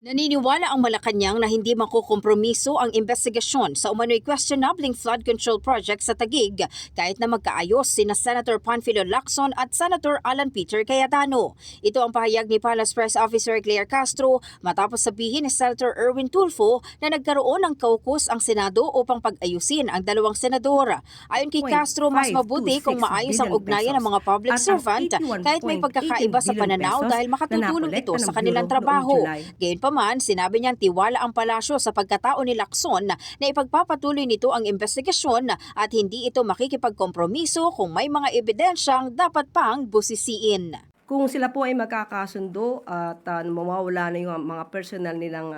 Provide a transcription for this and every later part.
Naniniwala ang Malacanang na hindi makukompromiso ang investigasyon sa umano'y questionabling flood control project sa Taguig kahit na magkaayos sina Senator Panfilo Lacson at Senator Alan Peter Cayetano. Ito ang pahayag ni Palace Press Officer Claire Castro matapos sabihin ni Senator Erwin Tulfo na nagkaroon ng kaukus ang Senado upang pag-ayusin ang dalawang senador. Ayon kay Castro, mas mabuti kung maayos ang ugnayan ng mga public servant kahit may pagkakaiba sa pananaw dahil makatutulong ito sa kanilang trabaho. Gayunpaman, sinabi niyang tiwala ang palasyo sa pagkatao ni Lacson na ipagpapatuloy nito ang investigasyon at hindi ito makikipagkompromiso kung may mga ebidensyang dapat pang busisiin. Kung sila po ay magkakasundo at mawawala na yung mga personal nilang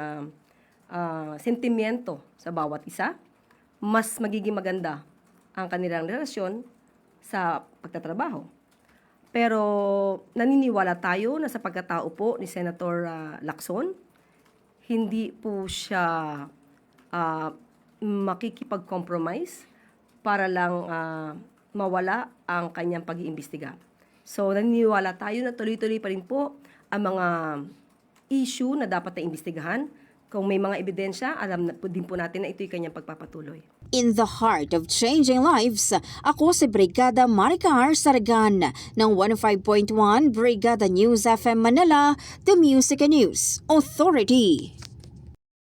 sentimiento sa bawat isa, mas magiging maganda ang kanilang relasyon sa pagtatrabaho. Pero naniniwala tayo na sa pagkatao po ni Senator Lacson, hindi po siya makikipag-compromise para lang mawala ang kanyang pag-iimbestiga. So naniniwala tayo na tuloy-tuloy pa rin po ang mga issue na dapat na imbestigahan. Kung may mga ebidensya, alam na po din po natin na ito'y kanyang pagpapatuloy. In the heart of changing lives, ako si Brigada Maricar Saragan ng 105.1 Brigada News FM Manila, The Music and News Authority.